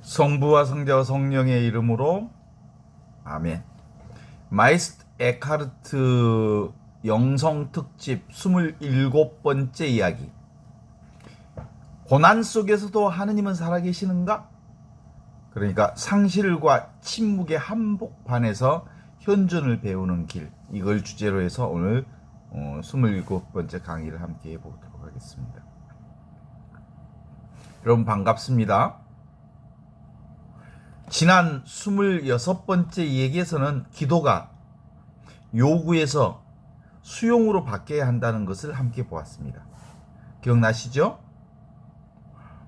성부와 성자와 성령의 이름으로 아멘. 마이스트 에카르트 영성 특집 27번째 이야기. 고난 속에서도 하느님은 살아계시는가? 그러니까 상실과 침묵의 한복판에서 현존을 배우는 길, 이걸 주제로 해서 오늘 27번째 강의를 함께 해보도록 하겠습니다. 여러분 반갑습니다. 지난 26번째 이야기에서는 기도가 요구에서 수용으로 바뀌어야 한다는 것을 함께 보았습니다. 기억나시죠?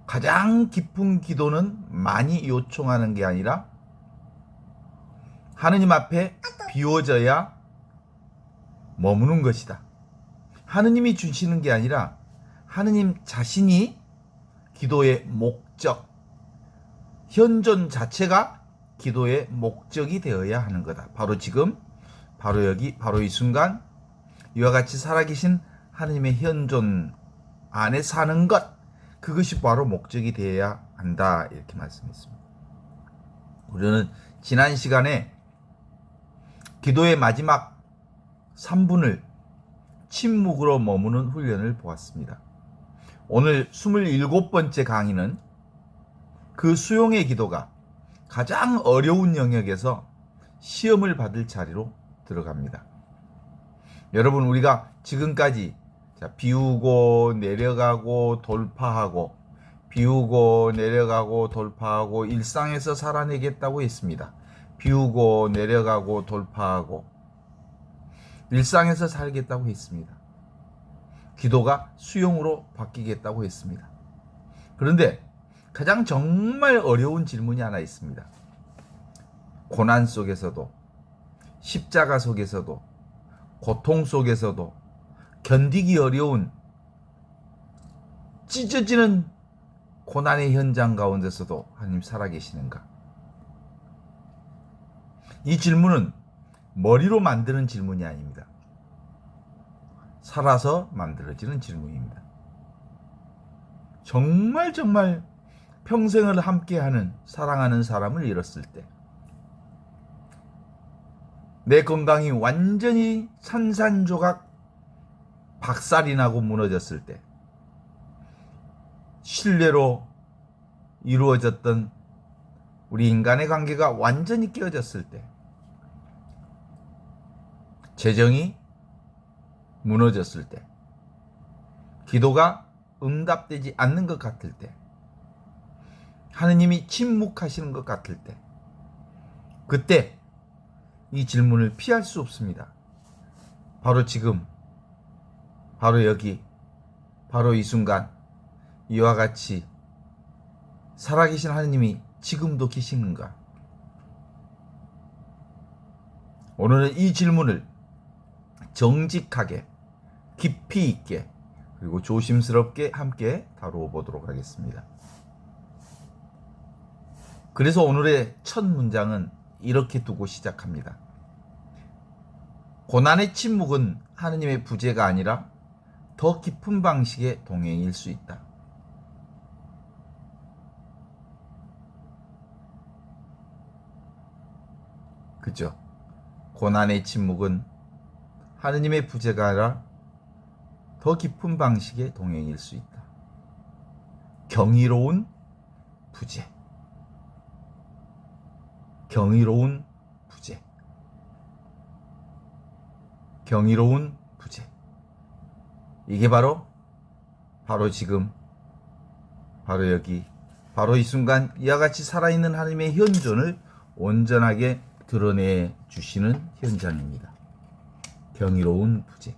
가장 깊은 기도는 많이 요청하는 게 아니라 하느님 앞에 비워져야 머무는 것이다. 하느님이 주시는 게 아니라 하느님 자신이 기도의 목적, 현존 자체가 기도의 목적이 되어야 하는 거다. 바로 지금, 바로 여기, 바로 이 순간 이와 같이 살아계신 하느님의 현존 안에 사는 것, 그것이 바로 목적이 되어야 한다, 이렇게 말씀했습니다. 우리는 지난 시간에 기도의 마지막 3분을 침묵으로 머무는 훈련을 보았습니다. 오늘 27번째 강의는 그 수용의 기도가 가장 어려운 영역에서 시험을 받을 자리로 들어갑니다. 여러분, 우리가 지금까지 비우고 내려가고 돌파하고, 비우고 내려가고 돌파하고 일상에서 살아내겠다고 했습니다. 비우고 내려가고 돌파하고 일상에서 살겠다고 했습니다. 기도가 수용으로 바뀌겠다고 했습니다. 그런데 가장 정말 어려운 질문이 하나 있습니다. 고난 속에서도, 십자가 속에서도, 고통 속에서도, 견디기 어려운 찢어지는 고난의 현장 가운데서도 하나님 살아계시는가? 이 질문은 머리로 만드는 질문이 아닙니다. 살아서 만들어지는 질문입니다. 정말 평생을 함께하는, 사랑하는 사람을 잃었을 때, 내 건강이 완전히 산산조각 박살이 나고 무너졌을 때, 신뢰로 이루어졌던 우리 인간의 관계가 완전히 깨어졌을 때, 재정이 무너졌을 때, 기도가 응답되지 않는 것 같을 때, 하느님이 침묵하시는 것 같을 때, 그때 이 질문을 피할 수 없습니다. 바로 지금, 바로 여기, 바로 이 순간, 이와 같이 살아계신 하느님이 지금도 계시는가? 오늘은 이 질문을 정직하게, 깊이 있게, 그리고 조심스럽게 함께 다루어 보도록 하겠습니다. 그래서 오늘의 첫 문장은 이렇게 두고 시작합니다. 고난의 침묵은 하느님의 부재가 아니라 더 깊은 방식의 동행일 수 있다. 그죠? 고난의 침묵은 하느님의 부재가 아니라 더 깊은 방식의 동행일 수 있다. 경이로운 부재. 경이로운 부재. 경이로운 부재. 이게 바로 지금, 바로 여기, 바로 이 순간 이와 같이 살아있는 하나님의 현존을 온전하게 드러내 주시는 현장입니다. 경이로운 부재.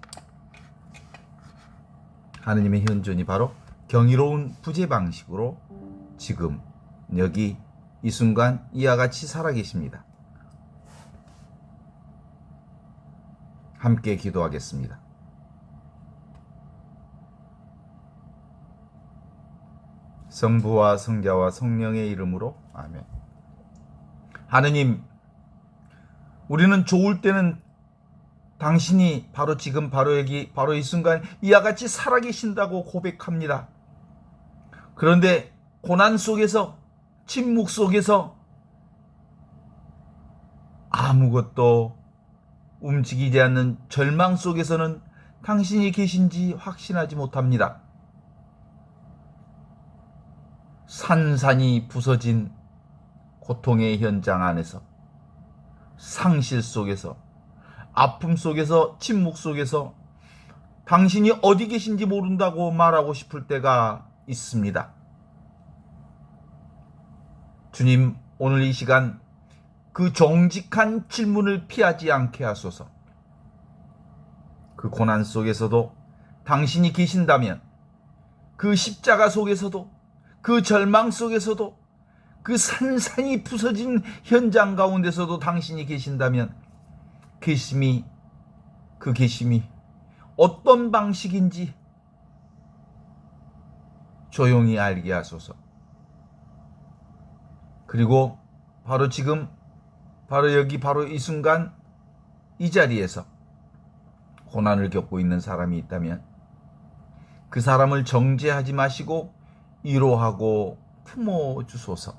하느님의 현존이 바로 경이로운 부재 방식으로 지금, 여기, 이 순간 이와 같이 살아계십니다. 함께 기도하겠습니다. 성부와 성자와 성령의 이름으로 아멘. 하느님, 우리는 좋을 때는 당신이 바로 지금, 바로 여기, 바로 이 순간 이와 같이 살아계신다고 고백합니다. 그런데 고난 속에서 침묵 속에서 아무것도 움직이지 않는 절망 속에서는 당신이 계신지 확신하지 못합니다. 산산이 부서진 고통의 현장 안에서, 상실 속에서, 아픔 속에서, 침묵 속에서 당신이 어디 계신지 모른다고 말하고 싶을 때가 있습니다. 주님, 오늘 이 시간 그 정직한 질문을 피하지 않게 하소서. 그 고난 속에서도 당신이 계신다면, 그 십자가 속에서도, 그 절망 속에서도, 그 산산이 부서진 현장 가운데서도 당신이 계신다면 그 계심이 어떤 방식인지 조용히 알게 하소서. 그리고 바로 지금, 바로 여기, 바로 이 순간 이 자리에서 고난을 겪고 있는 사람이 있다면 그 사람을 정죄하지 마시고 위로하고 품어주소서.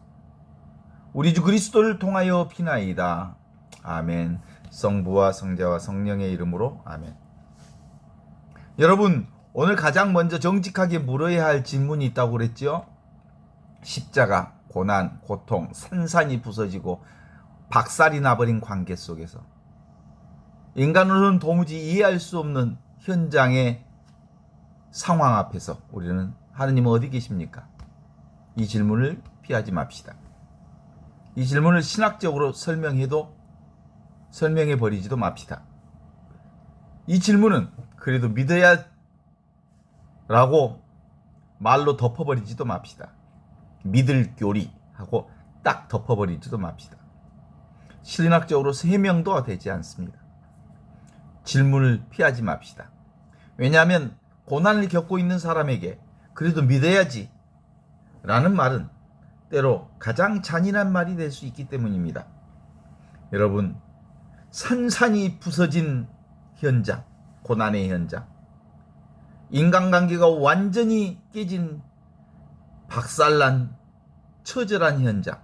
우리 주 그리스도를 통하여 비나이다. 아멘. 성부와 성자와 성령의 이름으로 아멘. 여러분, 오늘 가장 먼저 정직하게 물어야 할 질문이 있다고 그랬죠? 십자가, 고난, 고통, 산산이 부서지고 박살이 나버린 관계 속에서 인간으로는 도무지 이해할 수 없는 현장의 상황 앞에서 우리는 하느님은 어디 계십니까? 이 질문을 피하지 맙시다. 이 질문을 신학적으로 설명해 버리지도 맙시다. 이 질문은 그래도 믿어야 라고 말로 덮어버리지도 맙시다. 믿을 교리 하고 딱 덮어버리지도 맙시다. 신학적으로 해명도 되지 않습니다. 질문을 피하지 맙시다. 왜냐하면 고난을 겪고 있는 사람에게 그래도 믿어야지 라는 말은 때로 가장 잔인한 말이 될 수 있기 때문입니다. 여러분, 산산이 부서진 현장, 고난의 현장, 인간관계가 완전히 깨진 박살난 처절한 현장,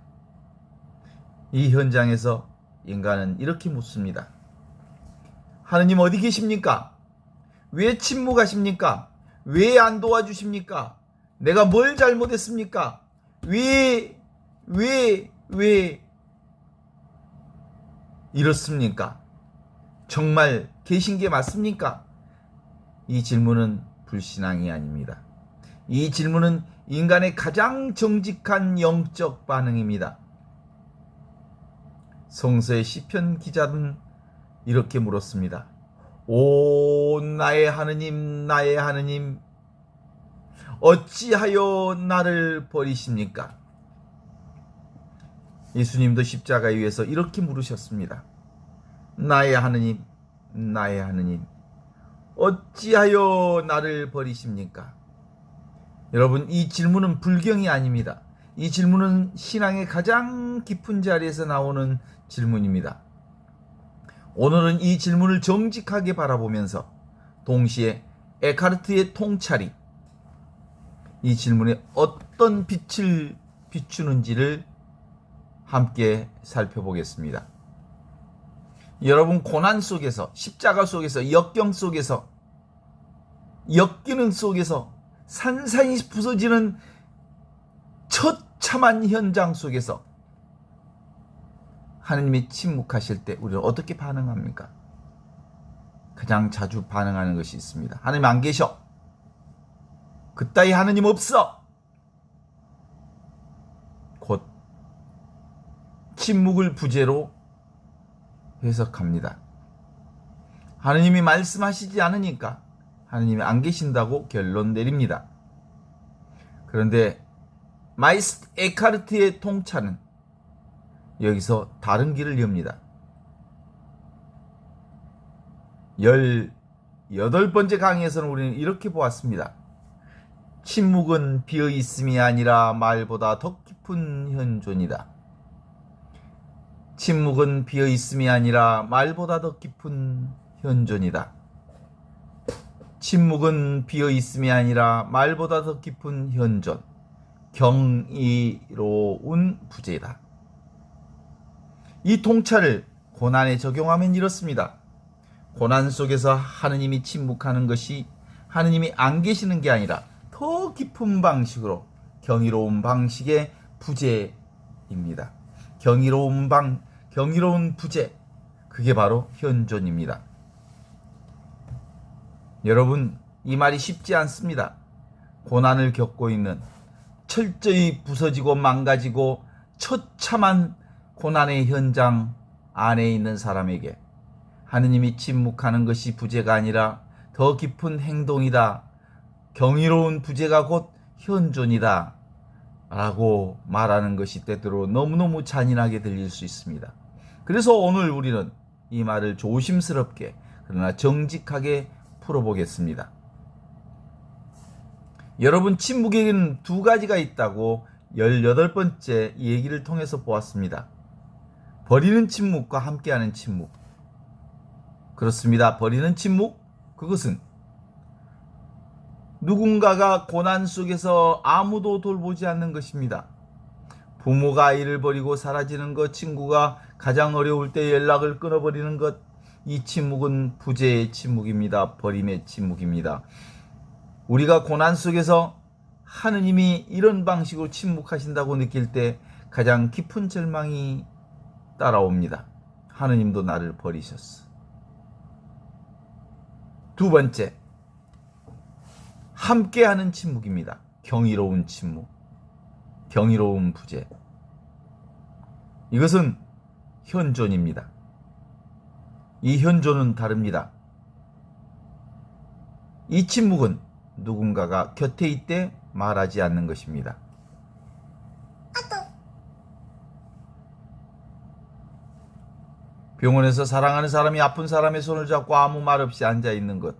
이 현장에서 인간은 이렇게 묻습니다. 하느님 어디 계십니까? 왜 침묵하십니까? 왜 안 도와주십니까? 내가 뭘 잘못했습니까? 왜 이렇습니까? 정말 계신 게 맞습니까? 이 질문은 불신앙이 아닙니다. 이 질문은 인간의 가장 정직한 영적 반응입니다. 성서의 시편 기자는 이렇게 물었습니다. 오 나의 하느님, 나의 하느님, 어찌하여 나를 버리십니까? 예수님도 십자가 위에서 이렇게 물으셨습니다. 나의 하느님, 나의 하느님, 어찌하여 나를 버리십니까? 여러분, 이 질문은 불경이 아닙니다. 이 질문은 신앙의 가장 깊은 자리에서 나오는 질문입니다. 오늘은 이 질문을 정직하게 바라보면서 동시에 에카르트의 통찰이 이 질문에 어떤 빛을 비추는지를 함께 살펴보겠습니다. 여러분, 고난 속에서, 십자가 속에서, 역경 속에서, 역기능 속에서, 산산이 부서지는 처참한 현장 속에서 하느님이 침묵하실 때 우리는 어떻게 반응합니까? 가장 자주 반응하는 것이 있습니다. 하느님 안 계셔. 그따위 하느님 없어. 곧 침묵을 부재로 해석합니다. 하느님이 말씀하시지 않으니까 하느님이 안 계신다고 결론 내립니다. 그런데 마이스트 에카르트의 통찰은 여기서 다른 길을 엽니다. 18번째 강의에서는 우리는 이렇게 보았습니다. 침묵은 비어있음이 아니라 말보다 더 깊은 현존이다. 침묵은 비어있음이 아니라 말보다 더 깊은 현존이다. 침묵은 비어있음이 아니라 말보다 더 깊은 현존. 경이로운 부재다. 이 통찰을 고난에 적용하면 이렇습니다. 고난 속에서 하느님이 침묵하는 것이 하느님이 안 계시는 게 아니라 더 깊은 방식으로 경이로운 방식의 부재입니다. 경이로운 부재, 그게 바로 현존입니다. 여러분, 이 말이 쉽지 않습니다. 고난을 겪고 있는, 철저히 부서지고 망가지고 처참한 고난의 현장 안에 있는 사람에게 하느님이 침묵하는 것이 부재가 아니라 더 깊은 행동이다, 경이로운 부재가 곧 현존이다 라고 말하는 것이 때때로 너무너무 잔인하게 들릴 수 있습니다. 그래서 오늘 우리는 이 말을 조심스럽게 그러나 정직하게 풀어보겠습니다. 여러분, 침묵에는 두 가지가 있다고 18번째 이 얘기를 통해서 보았습니다. 버리는 침묵과 함께하는 침묵. 그렇습니다. 버리는 침묵, 그것은 누군가가 고난 속에서 아무도 돌보지 않는 것입니다. 부모가 아이를 버리고 사라지는 것, 친구가 가장 어려울 때 연락을 끊어버리는 것, 이 침묵은 부재의 침묵입니다. 버림의 침묵입니다. 우리가 고난 속에서 하느님이 이런 방식으로 침묵하신다고 느낄 때 가장 깊은 절망이 따라옵니다. 하느님도 나를 버리셨어. 두 번째, 함께하는 침묵입니다. 경이로운 침묵, 경이로운 부재. 이것은 현존입니다. 이 현존은 다릅니다. 이 침묵은 누군가가 곁에 있되 말하지 않는 것입니다. 병원에서 사랑하는 사람이 아픈 사람의 손을 잡고 아무 말 없이 앉아 있는 것.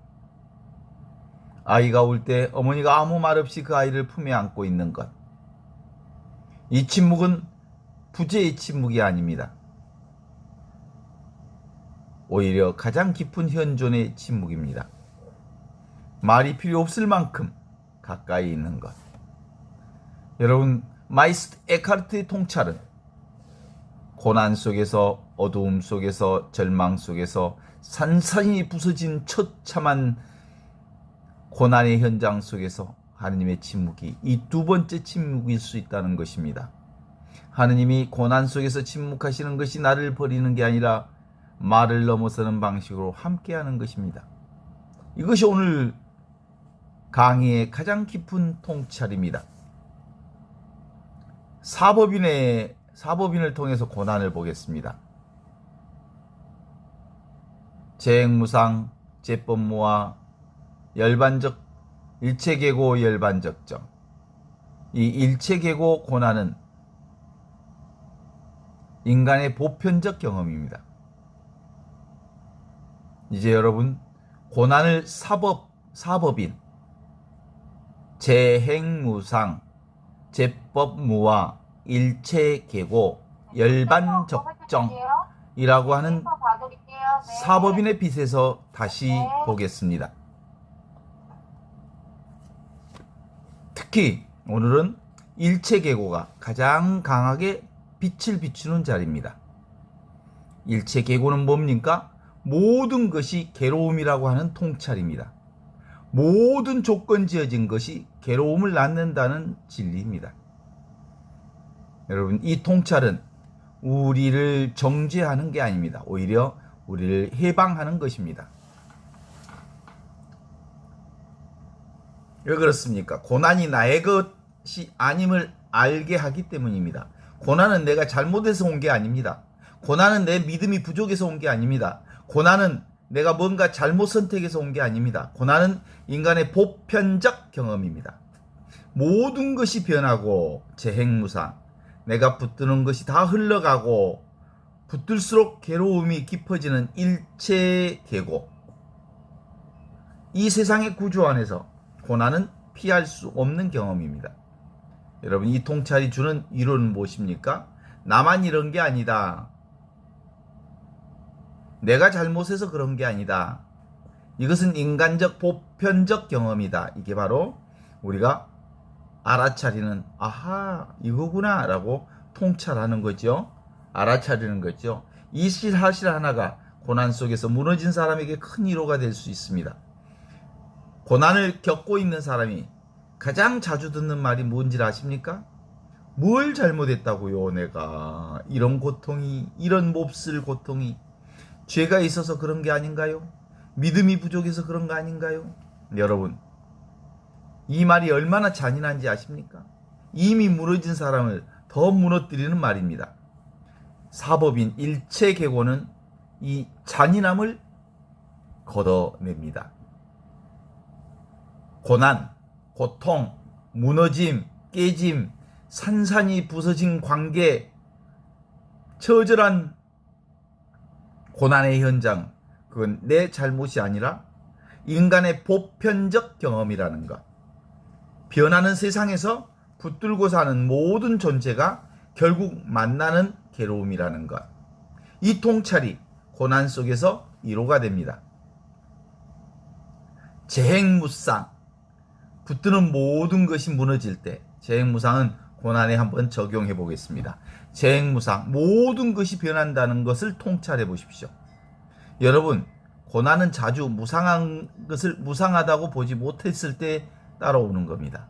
아이가 울 때 어머니가 아무 말 없이 그 아이를 품에 안고 있는 것. 이 침묵은 부재의 침묵이 아닙니다. 오히려 가장 깊은 현존의 침묵입니다. 말이 필요 없을 만큼 가까이 있는 것. 여러분, 마이스트 에카르트의 통찰은 고난 속에서, 어두움 속에서, 절망 속에서 산산이 부서진 처참한 고난의 현장 속에서 하느님의 침묵이 이 두 번째 침묵일 수 있다는 것입니다. 하느님이 고난 속에서 침묵하시는 것이 나를 버리는 게 아니라 말을 넘어서는 방식으로 함께하는 것입니다. 이것이 오늘 강의의 가장 깊은 통찰입니다. 사법인을 통해서 고난을 보겠습니다. 재행무상, 재법무와 열반적, 일체계고 열반적정. 이 일체계고 고난은 인간의 보편적 경험입니다. 이제 여러분, 고난을 사법인, 재행무상, 재법무와 일체계고 열반적정이라고 하는 사법인의 빛에서 다시 보겠습니다. 특히 오늘은 일체계고가 가장 강하게 빛을 비추는 자리입니다. 일체계고는 뭡니까? 모든 것이 괴로움이라고 하는 통찰입니다. 모든 조건 지어진 것이 괴로움을 낳는다는 진리입니다. 여러분, 이 통찰은 우리를 정죄하는 게 아닙니다. 오히려 우리를 해방하는 것입니다. 왜 그렇습니까? 고난이 나의 것이 아님을 알게 하기 때문입니다. 고난은 내가 잘못해서 온 게 아닙니다. 고난은 내 믿음이 부족해서 온 게 아닙니다. 고난은 내가 뭔가 잘못 선택해서 온 게 아닙니다. 고난은 인간의 보편적 경험입니다. 모든 것이 변하고 재행무상, 내가 붙드는 것이 다 흘러가고 붙들수록 괴로움이 깊어지는 일체계고, 이 세상의 구조 안에서 고난은 피할 수 없는 경험입니다. 여러분, 이 통찰이 주는 이론은 무엇입니까? 나만 이런 게 아니다. 내가 잘못해서 그런 게 아니다. 이것은 인간적 보편적 경험이다. 이게 바로 우리가 알아차리는, 아하, 이거구나 라고 통찰하는 거죠. 알아차리는 거죠. 이 사실 하나가 고난 속에서 무너진 사람에게 큰 위로가 될 수 있습니다. 고난을 겪고 있는 사람이 가장 자주 듣는 말이 뭔지 아십니까? 뭘 잘못했다고요, 내가. 이런 고통이, 이런 몹쓸 고통이 죄가 있어서 그런 게 아닌가요? 믿음이 부족해서 그런 거 아닌가요? 여러분, 이 말이 얼마나 잔인한지 아십니까? 이미 무너진 사람을 더 무너뜨리는 말입니다. 사법인 일체계고는 이 잔인함을 걷어냅니다. 고난, 고통, 무너짐, 깨짐, 산산이 부서진 관계, 처절한 고난의 현장, 그건 내 잘못이 아니라 인간의 보편적 경험이라는 것. 변하는 세상에서 붙들고 사는 모든 존재가 결국 만나는 괴로움이라는 것. 이 통찰이 고난 속에서 위로가 됩니다. 재행무상, 붙드는 모든 것이 무너질 때, 재행무상은 고난에 한번 적용해 보겠습니다. 재행무상, 모든 것이 변한다는 것을 통찰해 보십시오. 여러분, 고난은 자주 무상한 것을 무상하다고 보지 못했을 때 따라오는 겁니다.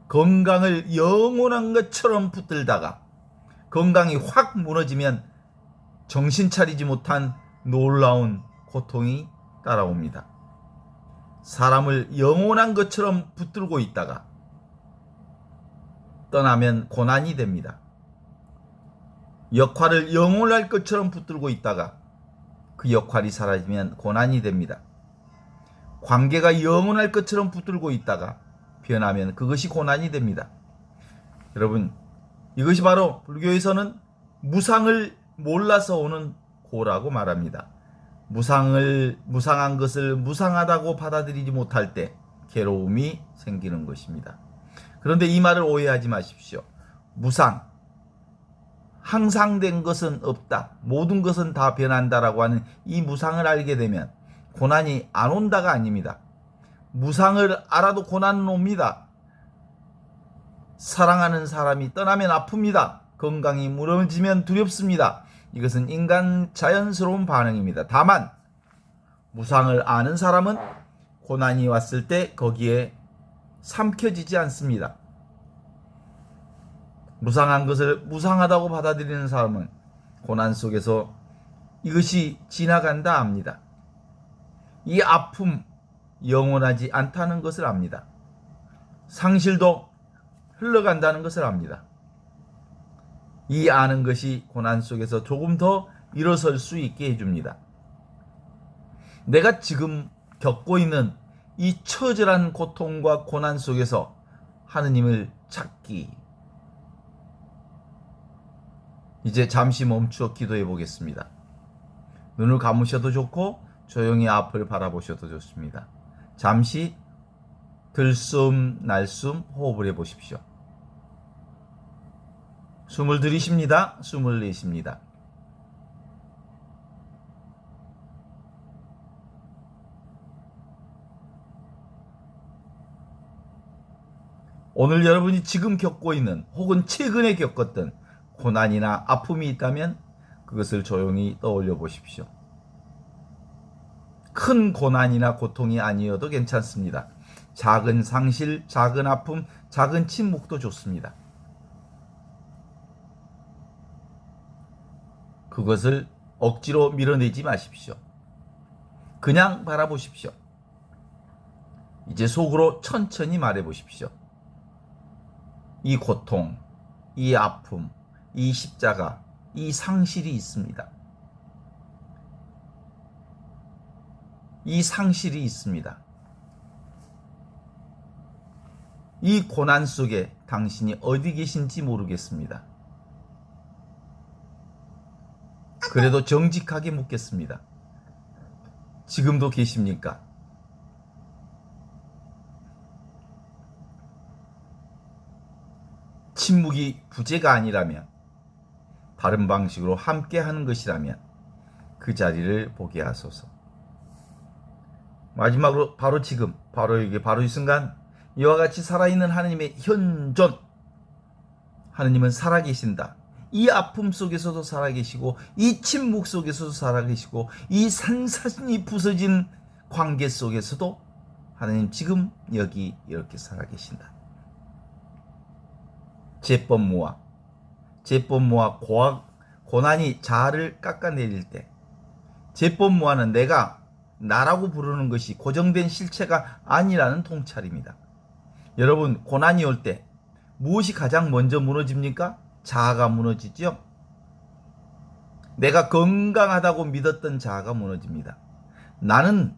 건강을 영원한 것처럼 붙들다가 건강이 확 무너지면 정신 차리지 못한 놀라운 고통이 따라옵니다. 사람을 영원한 것처럼 붙들고 있다가 떠나면 고난이 됩니다. 역할을 영원할 것처럼 붙들고 있다가 그 역할이 사라지면 고난이 됩니다. 관계가 영원할 것처럼 붙들고 있다가 변하면 그것이 고난이 됩니다. 여러분, 이것이 바로 불교에서는 무상을 몰라서 오는 고라고 말합니다. 무상한 것을 무상하다고 받아들이지 못할 때 괴로움이 생기는 것입니다. 그런데 이 말을 오해하지 마십시오. 무상, 항상된 것은 없다, 모든 것은 다 변한다라고 하는 이 무상을 알게 되면 고난이 안 온다가 아닙니다. 무상을 알아도 고난은 옵니다. 사랑하는 사람이 떠나면 아픕니다. 건강이 무너지면 두렵습니다. 이것은 인간 자연스러운 반응입니다. 다만 무상을 아는 사람은 고난이 왔을 때 거기에 삼켜지지 않습니다. 무상한 것을 무상하다고 받아들이는 사람은 고난 속에서 이것이 지나간다 압니다. 이 아픔 영원하지 않다는 것을 압니다. 상실도 흘러간다는 것을 압니다. 이 아는 것이 고난 속에서 조금 더 일어설 수 있게 해줍니다. 내가 지금 겪고 있는 이 처절한 고통과 고난 속에서 하느님을 찾기. 이제 잠시 멈추어 기도해 보겠습니다. 눈을 감으셔도 좋고 조용히 앞을 바라보셔도 좋습니다. 잠시 들숨 날숨 호흡을 해 보십시오. 숨을 들이쉽니다. 숨을 내쉽니다. 오늘 여러분이 지금 겪고 있는 혹은 최근에 겪었던 고난이나 아픔이 있다면 그것을 조용히 떠올려 보십시오. 큰 고난이나 고통이 아니어도 괜찮습니다. 작은 상실, 작은 아픔, 작은 침묵도 좋습니다. 그것을 억지로 밀어내지 마십시오. 그냥 바라보십시오. 이제 속으로 천천히 말해 보십시오. 이 고통, 이 아픔, 이 십자가, 이 상실이 있습니다. 이 상실이 있습니다. 이 고난 속에 당신이 어디 계신지 모르겠습니다. 그래도 정직하게 묻겠습니다. 지금도 계십니까? 침묵이 부재가 아니라면, 다른 방식으로 함께 하는 것이라면 그 자리를 보게 하소서. 마지막으로 바로 지금, 바로 이 순간 이와 같이 살아있는 하느님의 현존, 하느님은 살아계신다. 이 아픔 속에서도 살아계시고, 이 침묵 속에서도 살아계시고, 이 산산이 부서진 관계 속에서도 하느님 지금 여기 이렇게 살아계신다. 제법모아 고난이 자아를 깎아내릴 때, 제법모아는 내가 나라고 부르는 것이 고정된 실체가 아니라는 통찰입니다. 여러분, 고난이 올 때 무엇이 가장 먼저 무너집니까? 자아가 무너지죠. 내가 건강하다고 믿었던 자아가 무너집니다. 나는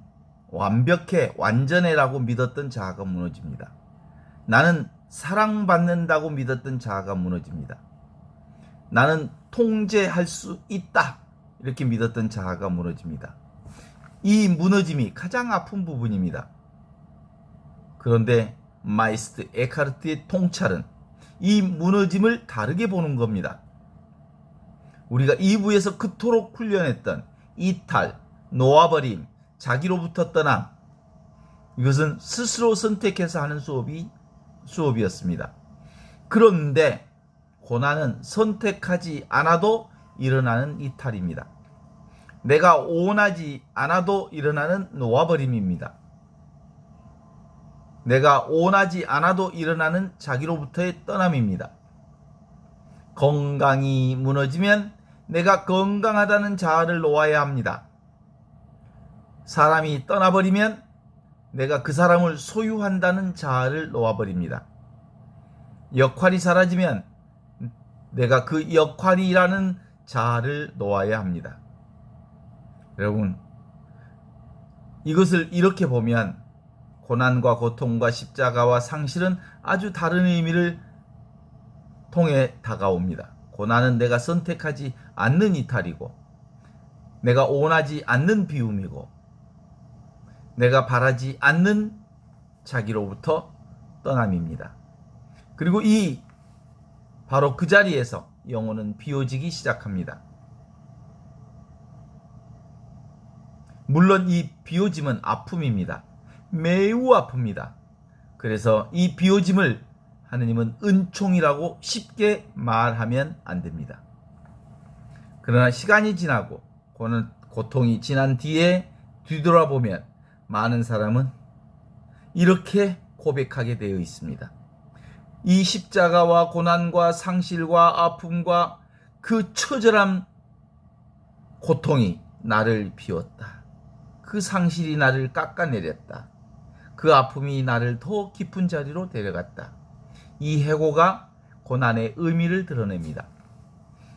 완벽해, 완전해라고 믿었던 자아가 무너집니다. 나는 사랑받는다고 믿었던 자아가 무너집니다. 나는 통제할 수 있다, 이렇게 믿었던 자아가 무너집니다. 이 무너짐이 가장 아픈 부분입니다. 그런데 마이스트 에카르트의 통찰은 이 무너짐을 다르게 보는 겁니다. 우리가 2부에서 그토록 훈련했던 이탈, 놓아버림, 자기로부터 떠남, 이것은 스스로 선택해서 하는 수업이었습니다. 그런데 고난은 선택하지 않아도 일어나는 이탈입니다. 내가 원하지 않아도 일어나는 놓아버림입니다. 내가 원하지 않아도 일어나는 자기로부터의 떠남입니다. 건강이 무너지면 내가 건강하다는 자아를 놓아야 합니다. 사람이 떠나버리면 내가 그 사람을 소유한다는 자아를 놓아버립니다. 역할이 사라지면 내가 그 역할이라는 자아를 놓아야 합니다. 여러분, 이것을 이렇게 보면 고난과 고통과 십자가와 상실은 아주 다른 의미를 통해 다가옵니다. 고난은 내가 선택하지 않는 이탈이고, 내가 원하지 않는 비움이고, 내가 바라지 않는 자기로부터 떠남입니다. 그리고 바로 그 자리에서 영혼은 비워지기 시작합니다. 물론 이 비워짐은 아픔입니다. 매우 아픕니다. 그래서 이 비워짐을 하느님은 은총이라고 쉽게 말하면 안 됩니다. 그러나 시간이 지나고 고통이 지난 뒤에 뒤돌아보면 많은 사람은 이렇게 고백하게 되어 있습니다. 이 십자가와 고난과 상실과 아픔과 그 처절한 고통이 나를 비웠다. 그 상실이 나를 깎아내렸다. 그 아픔이 나를 더 깊은 자리로 데려갔다. 이 해고가 고난의 의미를 드러냅니다.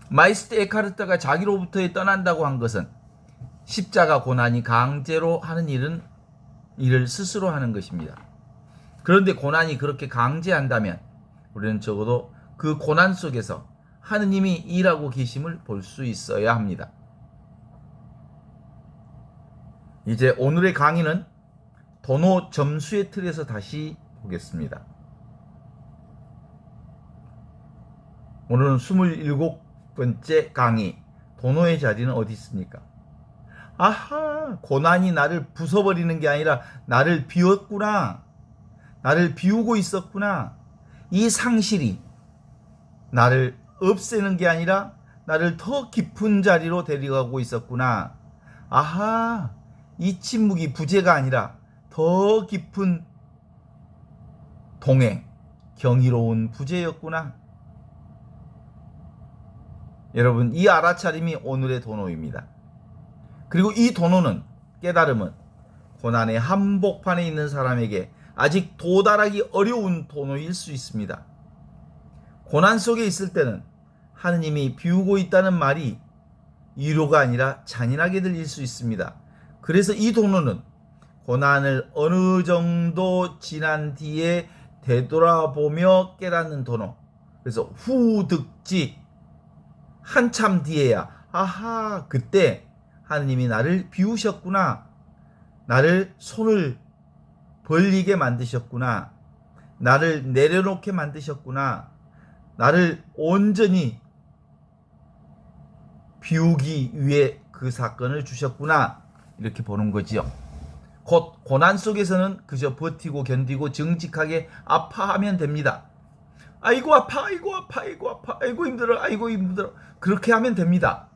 마이스트 에카르트가 자기로부터 떠난다고 한 것은 십자가 고난이 강제로 하는 일을 스스로 하는 것입니다. 그런데 고난이 그렇게 강제한다면 우리는 적어도 그 고난 속에서 하느님이 일하고 계심을 볼 수 있어야 합니다. 이제 오늘의 강의는 도노 점수의 틀에서 다시 보겠습니다. 오늘은 27번째 강의, 도노의 자리는 어디 있습니까? 아하, 고난이 나를 부숴버리는 게 아니라 나를 비웠구나. 나를 비우고 있었구나. 이 상실이 나를 없애는 게 아니라 나를 더 깊은 자리로 데려가고 있었구나. 아하, 이 침묵이 부재가 아니라 더 깊은 동행, 경이로운 부재였구나. 여러분, 이 알아차림이 오늘의 도노입니다. 그리고 이 도노는, 깨달음은 고난의 한복판에 있는 사람에게 아직 도달하기 어려운 도노일 수 있습니다. 고난 속에 있을 때는 하느님이 비우고 있다는 말이 위로가 아니라 잔인하게 들릴 수 있습니다. 그래서 이 도노는 고난을 어느 정도 지난 뒤에 되돌아보며 깨닫는 도노. 그래서 후득지, 한참 뒤에야 아하, 그때 하느님이 나를 비우셨구나. 나를 손을 벌리게 만드셨구나. 나를 내려놓게 만드셨구나. 나를 온전히 비우기 위해 그 사건을 주셨구나. 이렇게 보는 거지요. 곧 고난 속에서는 그저 버티고 견디고 정직하게 아파하면 됩니다. 아이고 아파, 아이고 아파, 아이고 아파, 아이고 힘들어, 아이고 힘들어. 그렇게 하면 됩니다.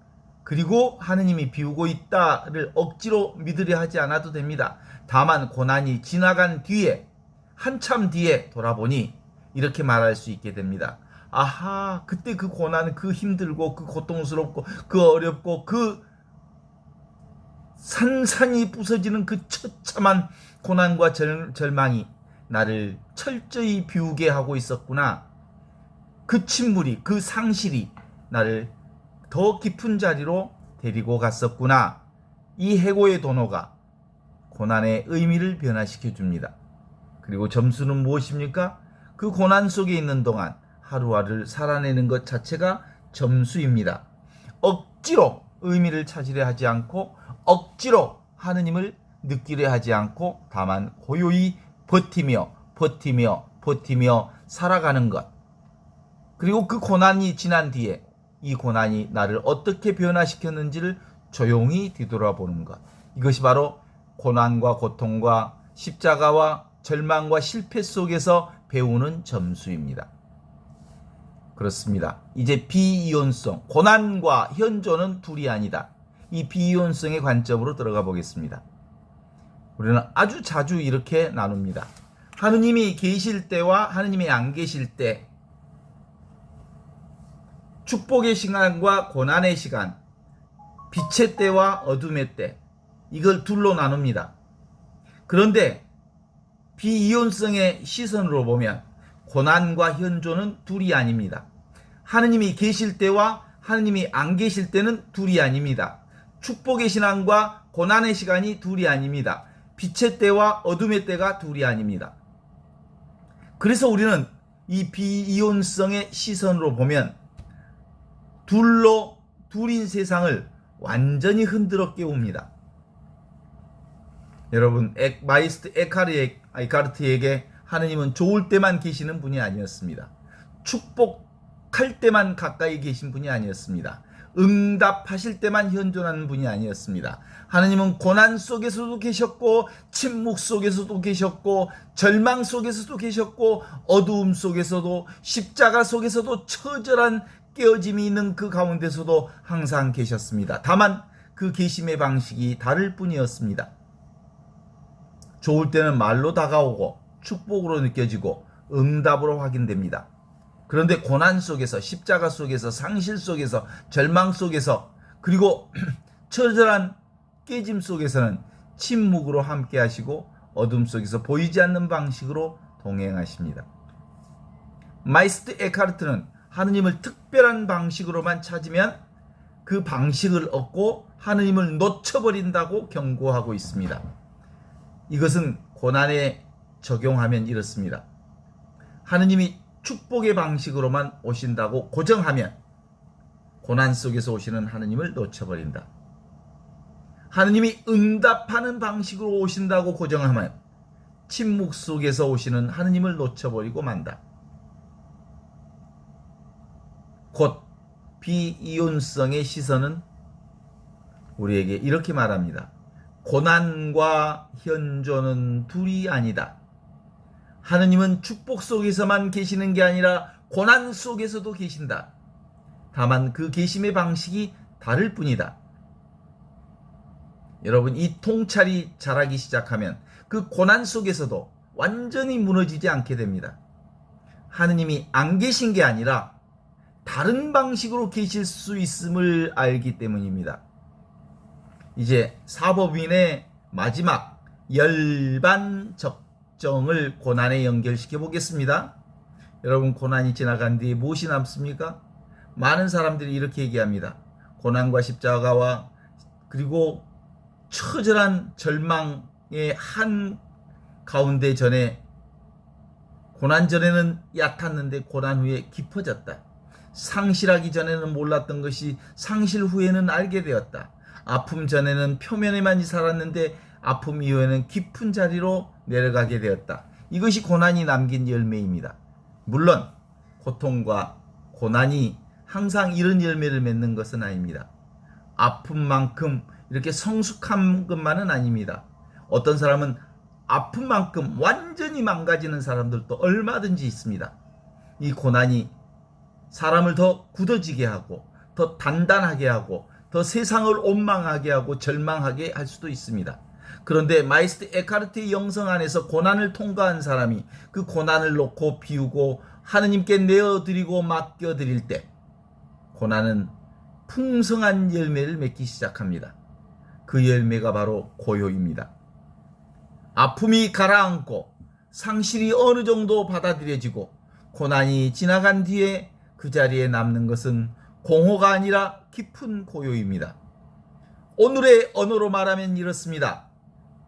그리고 하느님이 비우고 있다를 억지로 믿으려 하지 않아도 됩니다. 다만 고난이 지나간 뒤에, 한참 뒤에 돌아보니 이렇게 말할 수 있게 됩니다. 아하, 그때 그 고난, 그 힘들고 그 고통스럽고 그 어렵고 그 산산이 부서지는 그 처참한 고난과 절망이 나를 철저히 비우게 하고 있었구나. 그 침물이, 그 상실이 나를 더 깊은 자리로 데리고 갔었구나. 이 해고의 도노가 고난의 의미를 변화시켜 줍니다. 그리고 점수는 무엇입니까? 그 고난 속에 있는 동안 하루하루를 살아내는 것 자체가 점수입니다. 억지로 의미를 찾으려 하지 않고 억지로 하느님을 느끼려 하지 않고 다만 고요히 버티며 살아가는 것. 그리고 그 고난이 지난 뒤에 이 고난이 나를 어떻게 변화시켰는지를 조용히 뒤돌아보는 것. 이것이 바로 고난과 고통과 십자가와 절망과 실패 속에서 배우는 점수입니다. 그렇습니다. 이제 비이혼성, 고난과 현존은 둘이 아니다. 이 비이혼성의 관점으로 들어가 보겠습니다. 우리는 아주 자주 이렇게 나눕니다. 하느님이 계실 때와 하느님이 안 계실 때, 축복의 시간과 고난의 시간, 빛의 때와 어둠의 때, 이걸 둘로 나눕니다. 그런데 비이혼성의 시선으로 보면 고난과 현존은 둘이 아닙니다. 하느님이 계실 때와 하느님이 안 계실 때는 둘이 아닙니다. 축복의 신앙과 고난의 시간이 둘이 아닙니다. 빛의 때와 어둠의 때가 둘이 아닙니다. 그래서 우리는 이 비이혼성의 시선으로 보면 둘인 세상을 완전히 흔들어 깨웁니다. 여러분, 마이스트 에카르트에게 하느님은 좋을 때만 계시는 분이 아니었습니다. 축복할 때만 가까이 계신 분이 아니었습니다. 응답하실 때만 현존하는 분이 아니었습니다. 하느님은 고난 속에서도 계셨고 침묵 속에서도 계셨고 절망 속에서도 계셨고 어두움 속에서도 십자가 속에서도 처절한 깨어짐이 있는 그 가운데서도 항상 계셨습니다. 다만 그 계심의 방식이 다를 뿐이었습니다. 좋을 때는 말로 다가오고 축복으로 느껴지고 응답으로 확인됩니다. 그런데 고난 속에서, 십자가 속에서, 상실 속에서, 절망 속에서, 그리고 처절한 깨짐 속에서는 침묵으로 함께 하시고 어둠 속에서 보이지 않는 방식으로 동행하십니다. 마이스트 에카르트는 하느님을 특별한 방식으로만 찾으면 그 방식을 얻고 하느님을 놓쳐버린다고 경고하고 있습니다. 이것은 고난에 적용하면 이렇습니다. 하느님이 축복의 방식으로만 오신다고 고정하면 고난 속에서 오시는 하느님을 놓쳐버린다. 하느님이 응답하는 방식으로 오신다고 고정하면 침묵 속에서 오시는 하느님을 놓쳐버리고 만다. 곧 비이혼성의 시선은 우리에게 이렇게 말합니다. 고난과 현존은 둘이 아니다. 하느님은 축복 속에서만 계시는 게 아니라 고난 속에서도 계신다. 다만 그 계심의 방식이 다를 뿐이다. 여러분, 이 통찰이 자라기 시작하면 그 고난 속에서도 완전히 무너지지 않게 됩니다. 하느님이 안 계신 게 아니라 다른 방식으로 계실 수 있음을 알기 때문입니다. 이제 사법인의 마지막 열반 적정을 고난에 연결시켜 보겠습니다. 여러분, 고난이 지나간 뒤에 무엇이 남습니까? 많은 사람들이 이렇게 얘기합니다. 고난과 십자가와 그리고 처절한 절망의 한 가운데 전에 고난 전에는 얕았는데 고난 후에 깊어졌다. 상실하기 전에는 몰랐던 것이 상실 후에는 알게 되었다. 아픔 전에는 표면에만 살았는데 아픔 이후에는 깊은 자리로 내려가게 되었다. 이것이 고난이 남긴 열매입니다. 물론 고통과 고난이 항상 이런 열매를 맺는 것은 아닙니다. 아픔만큼 이렇게 성숙한 것만은 아닙니다. 어떤 사람은 아픈 만큼 완전히 망가지는 사람들도 얼마든지 있습니다. 이 고난이 사람을 더 굳어지게 하고 더 단단하게 하고 더 세상을 원망하게 하고 절망하게 할 수도 있습니다. 그런데 마이스터 에카르트의 영성 안에서 고난을 통과한 사람이 그 고난을 놓고 비우고 하느님께 내어드리고 맡겨드릴 때 고난은 풍성한 열매를 맺기 시작합니다. 그 열매가 바로 고요입니다. 아픔이 가라앉고 상실이 어느 정도 받아들여지고 고난이 지나간 뒤에 그 자리에 남는 것은 공허가 아니라 깊은 고요입니다. 오늘의 언어로 말하면 이렇습니다.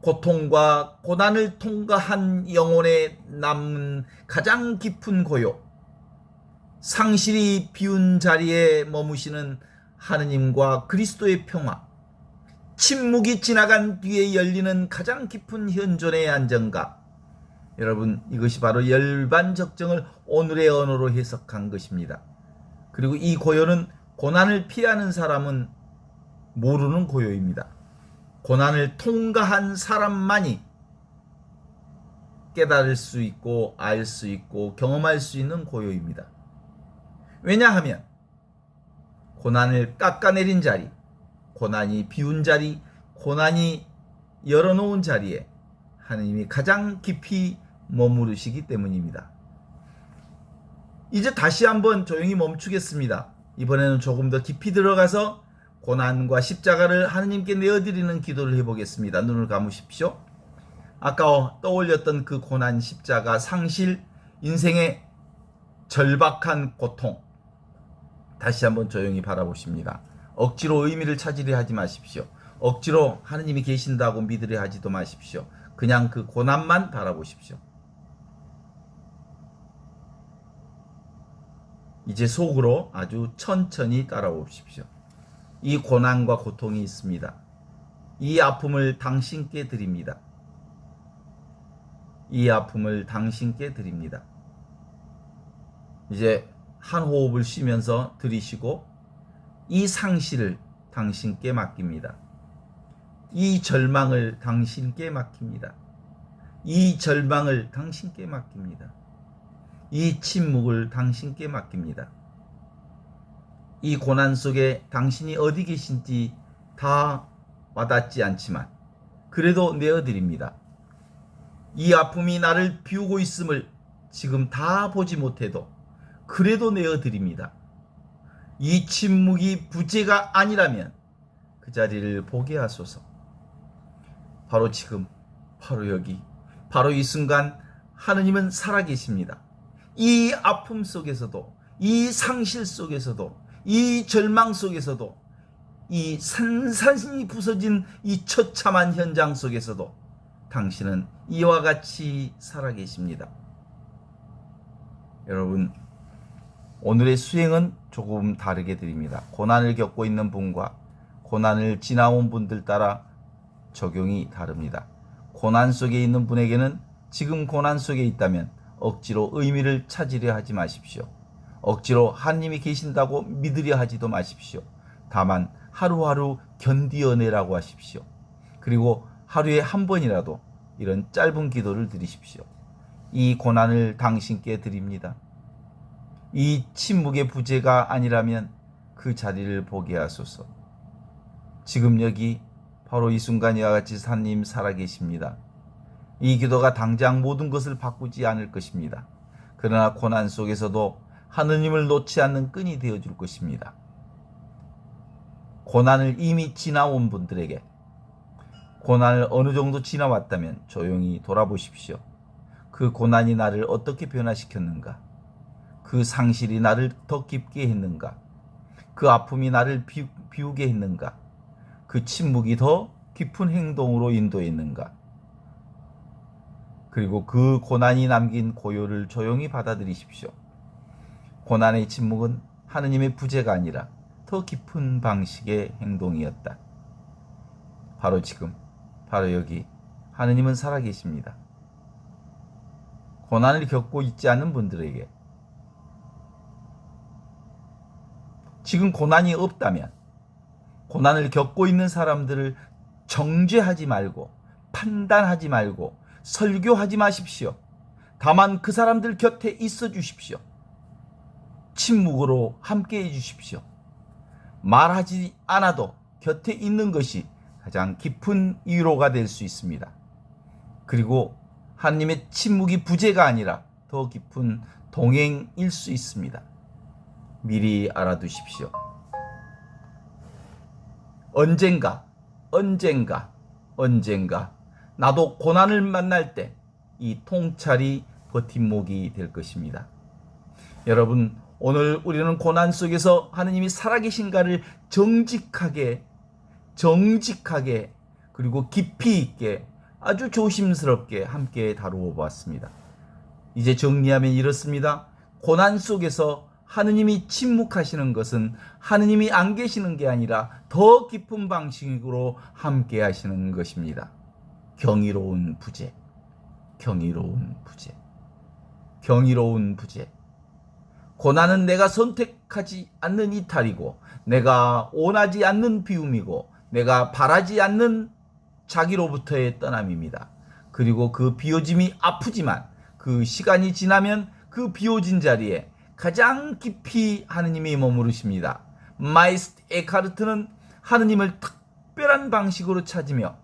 고통과 고난을 통과한 영혼에 남는 가장 깊은 고요, 상실이 비운 자리에 머무시는 하느님과 그리스도의 평화, 침묵이 지나간 뒤에 열리는 가장 깊은 현존의 안정감. 여러분, 이것이 바로 열반적정을 오늘의 언어로 해석한 것입니다. 그리고 이 고요는 고난을 피하는 사람은 모르는 고요입니다. 고난을 통과한 사람만이 깨달을 수 있고 알 수 있고 경험할 수 있는 고요입니다. 왜냐하면 고난을 깎아내린 자리, 고난이 비운 자리, 고난이 열어놓은 자리에 하느님이 가장 깊이 머무르시기 때문입니다. 이제 다시 한번 조용히 멈추겠습니다. 이번에는 조금 더 깊이 들어가서 고난과 십자가를 하느님께 내어드리는 기도를 해보겠습니다. 눈을 감으십시오. 아까 떠올렸던 그 고난, 십자가, 상실, 인생의 절박한 고통, 다시 한번 조용히 바라보십니다. 억지로 의미를 찾으려 하지 마십시오. 억지로 하느님이 계신다고 믿으려 하지도 마십시오. 그냥 그 고난만 바라보십시오. 이제 속으로 아주 천천히 따라오십시오. 이 고난과 고통이 있습니다. 이 아픔을 당신께 드립니다. 이 아픔을 당신께 드립니다. 이제 한 호흡을 쉬면서 들이쉬고 이 상실을 당신께 맡깁니다. 이 절망을 당신께 맡깁니다. 이 절망을 당신께 맡깁니다. 이 침묵을 당신께 맡깁니다. 이 고난 속에 당신이 어디 계신지 다 와닿지 않지만 그래도 내어드립니다. 이 아픔이 나를 비우고 있음을 지금 다 보지 못해도 그래도 내어드립니다. 이 침묵이 부재가 아니라면 그 자리를 보게 하소서. 바로 지금, 바로 여기, 바로 이 순간 하느님은 살아계십니다. 이 아픔 속에서도, 이 상실 속에서도, 이 절망 속에서도, 이 산산이 부서진 이 처참한 현장 속에서도 당신은 이와 같이 살아계십니다. 여러분, 오늘의 수행은 조금 다르게 드립니다. 고난을 겪고 있는 분과 고난을 지나온 분들 따라 적용이 다릅니다. 고난 속에 있는 분에게는 지금 고난 속에 있다면 억지로 의미를 찾으려 하지 마십시오. 억지로 하나님이 계신다고 믿으려 하지도 마십시오. 다만 하루하루 견디어내라고 하십시오. 그리고 하루에 한 번이라도 이런 짧은 기도를 드리십시오. 이 고난을 당신께 드립니다. 이 침묵의 부재가 아니라면 그 자리를 보게 하소서. 지금 여기 바로 이 순간 이와 같이 하나님 살아계십니다. 이 기도가 당장 모든 것을 바꾸지 않을 것입니다. 그러나 고난 속에서도 하느님을 놓지 않는 끈이 되어줄 것입니다. 고난을 이미 지나온 분들에게, 고난을 어느 정도 지나왔다면 조용히 돌아보십시오. 그 고난이 나를 어떻게 변화시켰는가? 그 상실이 나를 더 깊게 했는가? 그 아픔이 나를 비우게 했는가? 그 침묵이 더 깊은 행동으로 인도했는가? 그리고 그 고난이 남긴 고요를 조용히 받아들이십시오. 고난의 침묵은 하느님의 부재가 아니라 더 깊은 방식의 행동이었다. 바로 지금, 바로 여기 하느님은 살아계십니다. 고난을 겪고 있지 않은 분들에게, 지금 고난이 없다면 고난을 겪고 있는 사람들을 정죄하지 말고 판단하지 말고 설교하지 마십시오. 다만 그 사람들 곁에 있어 주십시오. 침묵으로 함께 해 주십시오. 말하지 않아도 곁에 있는 것이 가장 깊은 위로가 될 수 있습니다. 그리고 하나님의 침묵이 부재가 아니라 더 깊은 동행일 수 있습니다. 미리 알아두십시오. 언젠가 나도 고난을 만날 때 이 통찰이 버팀목이 될 것입니다. 여러분, 오늘 우리는 고난 속에서 하느님이 살아계신가를 정직하게 그리고 깊이 있게 아주 조심스럽게 함께 다루어 보았습니다. 이제 정리하면 이렇습니다. 고난 속에서 하느님이 침묵하시는 것은 하느님이 안 계시는 게 아니라 더 깊은 방식으로 함께 하시는 것입니다. 경이로운 부재. 고난은 내가 선택하지 않는 이탈이고, 내가 원하지 않는 비움이고, 내가 바라지 않는 자기로부터의 떠남입니다. 그리고 그 비워짐이 아프지만 그 시간이 지나면 그 비워진 자리에 가장 깊이 하느님이 머무르십니다. 마이스트 에카르트는 하느님을 특별한 방식으로 찾으며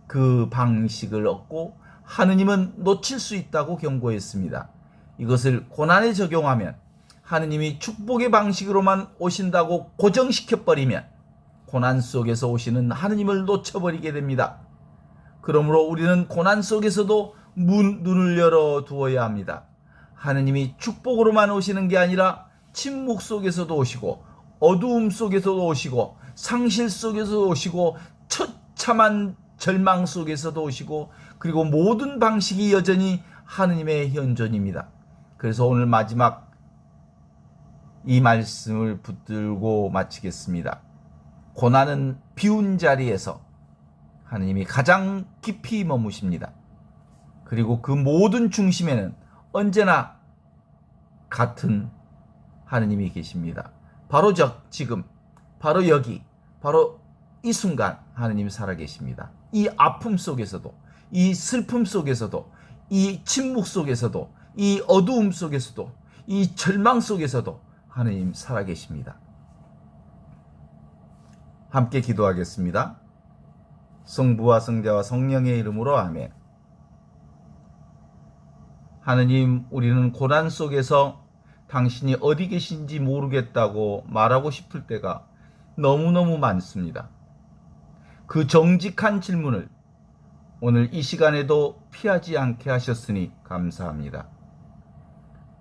그 방식을 얻고 하느님은 놓칠 수 있다고 경고했습니다. 이것을 고난에 적용하면 하느님이 축복의 방식으로만 오신다고 고정시켜버리면 고난 속에서 오시는 하느님을 놓쳐버리게 됩니다. 그러므로 우리는 고난 속에서도 눈을 열어두어야 합니다. 하느님이 축복으로만 오시는 게 아니라 침묵 속에서도 오시고, 어두움 속에서도 오시고, 상실 속에서도 오시고, 처참한 절망 속에서도 오시고, 그리고 모든 방식이 여전히 하느님의 현존입니다. 그래서 오늘 마지막 이 말씀을 붙들고 마치겠습니다. 고난은 비운 자리에서 하느님이 가장 깊이 머무십니다. 그리고 그 모든 중심에는 언제나 같은 하느님이 계십니다. 바로 지금, 바로 여기, 바로 이 순간 하느님이 살아계십니다. 이 아픔 속에서도, 이 슬픔 속에서도, 이 침묵 속에서도, 이 어두움 속에서도, 이 절망 속에서도 하느님 살아계십니다. 함께 기도하겠습니다. 성부와 성자와 성령의 이름으로 아멘. 하느님, 우리는 고난 속에서 당신이 어디 계신지 모르겠다고 말하고 싶을 때가 너무너무 많습니다. 그 정직한 질문을 오늘 이 시간에도 피하지 않게 하셨으니 감사합니다.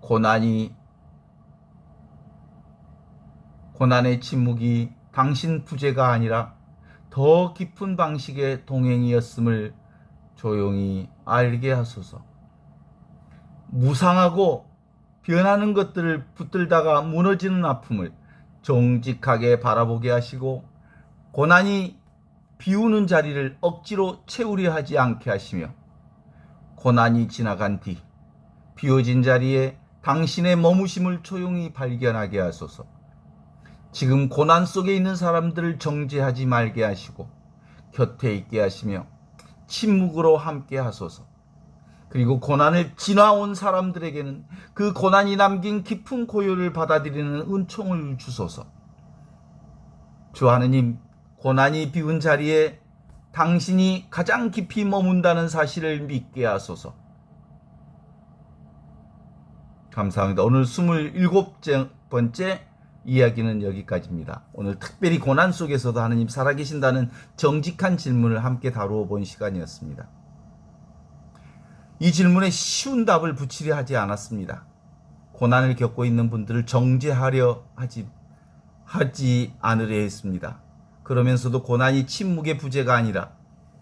고난의 침묵이 당신 부재가 아니라 더 깊은 방식의 동행이었음을 조용히 알게 하소서. 무상하고 변하는 것들을 붙들다가 무너지는 아픔을 정직하게 바라보게 하시고, 고난이 비우는 자리를 억지로 채우려 하지 않게 하시며, 고난이 지나간 뒤 비워진 자리에 당신의 머무심을 조용히 발견하게 하소서. 지금 고난 속에 있는 사람들을 정죄하지 말게 하시고 곁에 있게 하시며 침묵으로 함께 하소서. 그리고 고난을 지나온 사람들에게는 그 고난이 남긴 깊은 고요를 받아들이는 은총을 주소서. 주 하느님, 고난이 비운 자리에 당신이 가장 깊이 머문다는 사실을 믿게 하소서. 감사합니다. 오늘 27번째 이야기는 여기까지입니다. 오늘 특별히 고난 속에서도 하느님 살아계신다는 정직한 질문을 함께 다루어 본 시간이었습니다. 이 질문에 쉬운 답을 붙이려 하지 않았습니다. 고난을 겪고 있는 분들을 정죄하려 하지 않으려 했습니다. 그러면서도 고난이 침묵의 부재가 아니라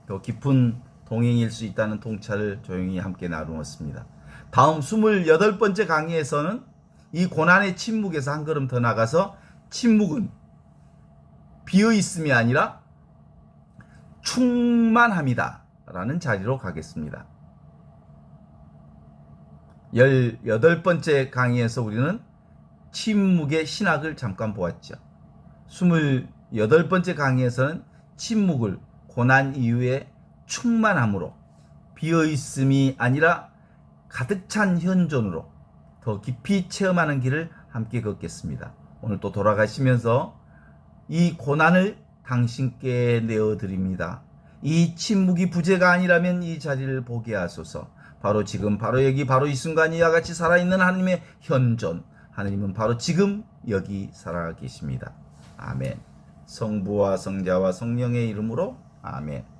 더 깊은 동행일 수 있다는 통찰을 조용히 함께 나누었습니다. 다음 28번째 강의에서는 이 고난의 침묵에서 한 걸음 더 나가서 침묵은 비어있음이 아니라 충만함이다 라는 자리로 가겠습니다. 18번째 강의에서 우리는 침묵의 신학을 잠깐 보았죠. 28번째 강의에서는 침묵을 고난 이후에 충만함으로 비어있음이 아니라 가득 찬 현존으로 더 깊이 체험하는 길을 함께 걷겠습니다. 오늘 또 돌아가시면서 이 고난을 당신께 내어드립니다. 이 침묵이 부재가 아니라면 이 자리를 보게 하소서. 바로 지금 바로 여기 바로 이 순간 이와 같이 살아있는 하나님의 현존, 하나님은 바로 지금 여기 살아계십니다. 아멘. 성부와 성자와 성령의 이름으로 아멘.